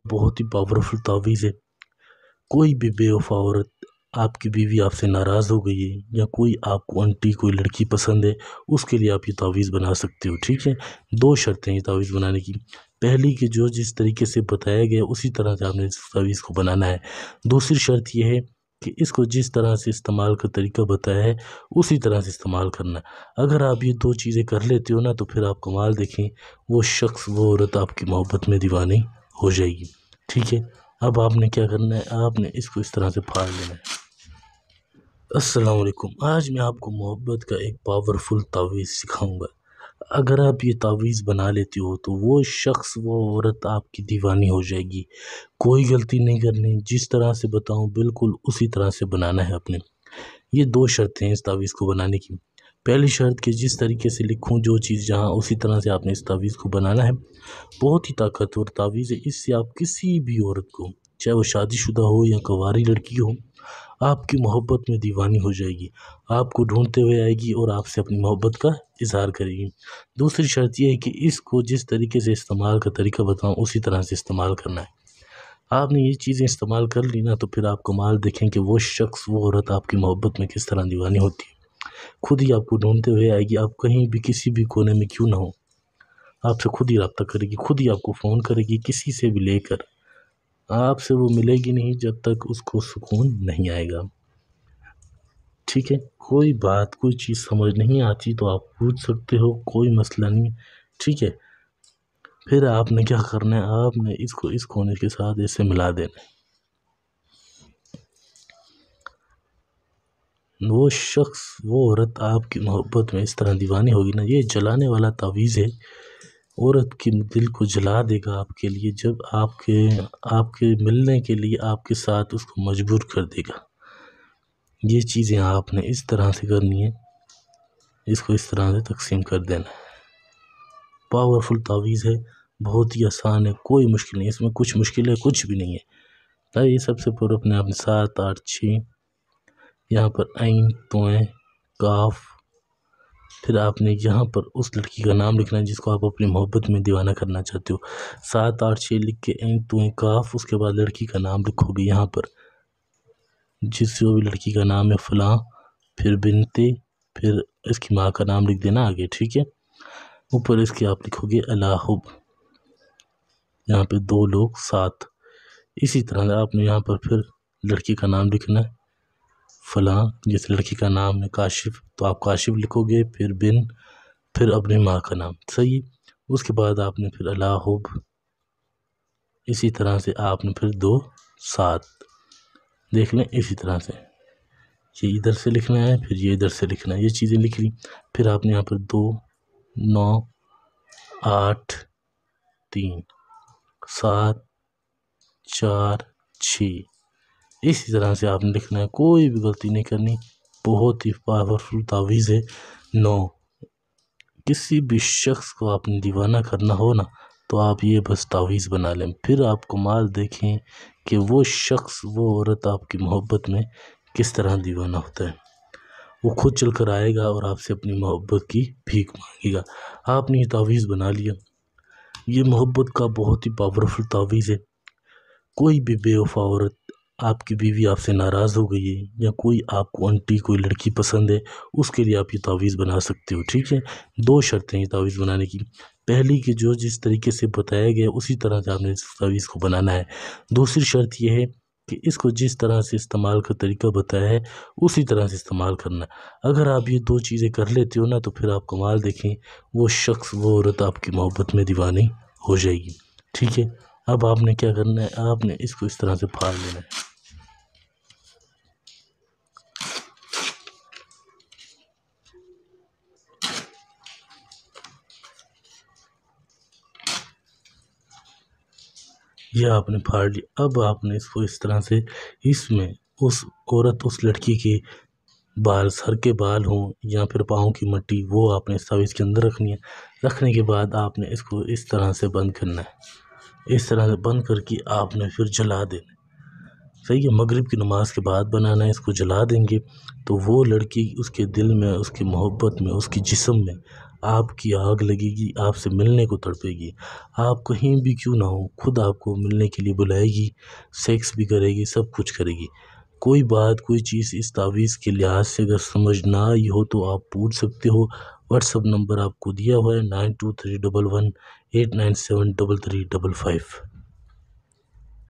بہت ہی پاورفل تعویذ ہے۔ کوئی بھی بے وفا عورت، آپ کی بیوی آپ سے ناراض ہو گئی ہے یا کوئی آپ کو انٹی کوئی لڑکی پسند ہے، اس کے لیے آپ یہ تعویذ بنا سکتے ہو، ٹھیک ہے۔ دو شرطیں یہ تعویذ بنانے کی۔ پہلی کہ جو جس طریقے سے بتایا گیا اسی طرح سے آپ نے اس تعویذ کو بنانا ہے۔ دوسری شرط یہ ہے کہ اس کو جس طرح سے استعمال کا طریقہ بتایا ہے اسی طرح سے استعمال کرنا ہے۔ اگر آپ یہ دو چیزیں کر لیتے ہو نا تو پھر آپ کمال دیکھیں، وہ شخص وہ عورت آپ کی محبت میں دیوانی ہو جائے گی، ٹھیک ہے۔ اب آپ نے کیا کرنا ہے، آپ نے اس کو اس طرح سے پھاڑ لینا ہے۔ السلام علیکم، آج میں آپ کو محبت کا ایک پاورفل تعویذ سکھاؤں گا۔ اگر آپ یہ تعویذ بنا لیتے ہو تو وہ شخص وہ عورت آپ کی دیوانی ہو جائے گی۔ کوئی غلطی نہیں کرنی، جس طرح سے بتاؤں بالکل اسی طرح سے بنانا ہے اپنے۔ یہ دو شرطیں ہیں اس تعویذ کو بنانے کی۔ پہلی شرط کہ جس طریقے سے لکھوں جو چیز جہاں اسی طرح سے آپ نے اس تعویذ کو بنانا ہے۔ بہت ہی طاقتور تعویذ ہے، اس سے آپ کسی بھی عورت کو، چاہے وہ شادی شدہ ہو یا کنواری لڑکی ہو، آپ کی محبت میں دیوانی ہو جائے گی، آپ کو ڈھونڈتے ہوئے آئے گی اور آپ سے اپنی محبت کا اظہار کرے گی۔ دوسری شرط یہ ہے کہ اس کو جس طریقے سے استعمال کا طریقہ بتاؤں اسی طرح سے استعمال کرنا ہے۔ آپ نے یہ چیزیں استعمال کر لی نا تو پھر آپ کمال دیکھیں کہ وہ شخص وہ عورت آپ کی محبت میں کس طرح دیوانی ہوتی ہے۔ خود ہی آپ کو ڈھونڈتے ہوئے آئے گی، آپ کہیں بھی کسی بھی کونے میں کیوں نہ ہو، آپ سے خود ہی رابطہ کرے گی، خود ہی آپ کو فون کرے گی، کسی سے بھی لے کر آپ سے وہ ملے گی نہیں جب تک اس کو سکون نہیں آئے گا، ٹھیک ہے۔ کوئی بات کوئی چیز سمجھ نہیں آتی تو آپ پوچھ سکتے ہو، کوئی مسئلہ نہیں، ٹھیک ہے۔ پھر آپ نے کیا کرنا ہے، آپ نے اس کو اس کونے کے ساتھ ایسے ملا دینا ہے۔ وہ شخص وہ عورت آپ کی محبت میں اس طرح دیوانی ہوگی نا، یہ جلانے والا تعویذ ہے، عورت کی دل کو جلا دے گا آپ کے لیے، جب آپ کے ملنے کے لیے آپ کے ساتھ اس کو مجبور کر دے گا۔ یہ چیزیں آپ نے اس طرح سے کرنی ہے، اس کو اس طرح سے تقسیم کر دینا ہے۔ پاورفل تعویذ ہے، بہت ہی آسان ہے، کوئی مشکل نہیں، اس میں کچھ مشکل ہے کچھ بھی نہیں ہے۔ یہ سب سے پہلے اپنے آپ 7 8 6 یہاں پر عین توئیں کاف، پھر آپ نے یہاں پر اس لڑکی کا نام لکھنا ہے جس کو آپ اپنی محبت میں دیوانہ کرنا چاہتے ہو۔ 7 8 6 لکھ کے عین توئیں کاف، اس کے بعد لڑکی کا نام لکھو گے یہاں پر، جس جو بھی لڑکی کا نام ہے فلاں، پھر بنتے، پھر اس کی ماں کا نام لکھ دینا آگے، ٹھیک ہے۔ اوپر اس کے آپ لکھو گے الہب، یہاں پہ 2 لوگ 7، اسی طرح سے آپ نے یہاں پر پھر لڑکی کا نام لکھنا ہے فلاں، جس لڑکی کا نام ہے کاشف تو آپ کاشف لکھو گے، پھر بن، پھر اپنی ماں کا نام، صحیح۔ اس کے بعد آپ نے پھر الہب، اسی طرح سے آپ نے پھر 2 7 دیکھ لیں، اسی طرح سے یہ ادھر سے لکھنا ہے، پھر یہ ادھر سے لکھنا ہے، یہ چیزیں لکھ لی۔ پھر آپ نے یہاں پر 2 9 8 3 7 4 6 اسی طرح سے آپ نے لکھنا ہے، کوئی بھی غلطی نہیں کرنی، بہت ہی پاورفل تعویذ ہے۔ 9 کسی بھی شخص کو آپ نے دیوانہ کرنا ہو نا تو آپ یہ بس تعویذ بنا لیں، پھر آپ کمال دیکھیں کہ وہ شخص وہ عورت آپ کی محبت میں کس طرح دیوانہ ہوتا ہے۔ وہ خود چل کر آئے گا اور آپ سے اپنی محبت کی بھیک مانگے گا۔ آپ نے یہ تعویذ بنا لیا، یہ محبت کا بہت ہی پاورفل تعویذ ہے۔ کوئی بھی بے وفا عورت، آپ کی بیوی آپ سے ناراض ہو گئی ہے یا کوئی آپ کو انٹی کوئی لڑکی پسند ہے، اس کے لیے آپ یہ تعویذ بنا سکتے ہو، ٹھیک ہے۔ دو شرطیں یہ تعویذ بنانے کی۔ پہلی کہ جو جس طریقے سے بتایا گیا اسی طرح سے آپ نے اس تعویذ کو بنانا ہے۔ دوسری شرط یہ ہے کہ اس کو جس طرح سے استعمال کا طریقہ بتایا ہے اسی طرح سے استعمال کرنا ہے۔ اگر آپ یہ دو چیزیں کر لیتے ہو نا تو پھر آپ کمال دیکھیں، وہ شخص وہ عورت آپ کی محبت میں دیوانی ہو جائے گی، ٹھیک ہے۔ اب آپ نے کیا کرنا ہے، آپ نے اس کو اس طرح سے پھاڑ لینا ہے۔ یہ آپ نے پھاڑ لی۔ اب آپ نے اس کو اس طرح سے، اس میں اس عورت اس لڑکی کے بال، سر کے بال ہوں یا پھر پاؤں کی مٹی، وہ آپ نے اس تعویذ کے اندر رکھنی ہے۔ رکھنے کے بعد آپ نے اس کو اس طرح سے بند کرنا ہے، اس طرح سے بند کر کے آپ نے پھر جلا دینا ہے، صحیح ہے۔ مغرب کی نماز کے بعد بنانا ہے، اس کو جلا دیں گے تو وہ لڑکی اس کے دل میں، اس کی محبت میں، اس کی جسم میں آپ کی آگ لگے گی، آپ سے ملنے کو تڑپے گی، آپ کہیں بھی کیوں نہ ہو خود آپ کو ملنے کے لیے بلائے گی، سیکس بھی کرے گی، سب کچھ کرے گی۔ کوئی بات کوئی چیز اس تعویذ کے لحاظ سے اگر سمجھ نہ آئی ہو تو آپ پوچھ سکتے ہو۔ واٹس ایپ نمبر آپ کو دیا ہوا ہے 923118973355۔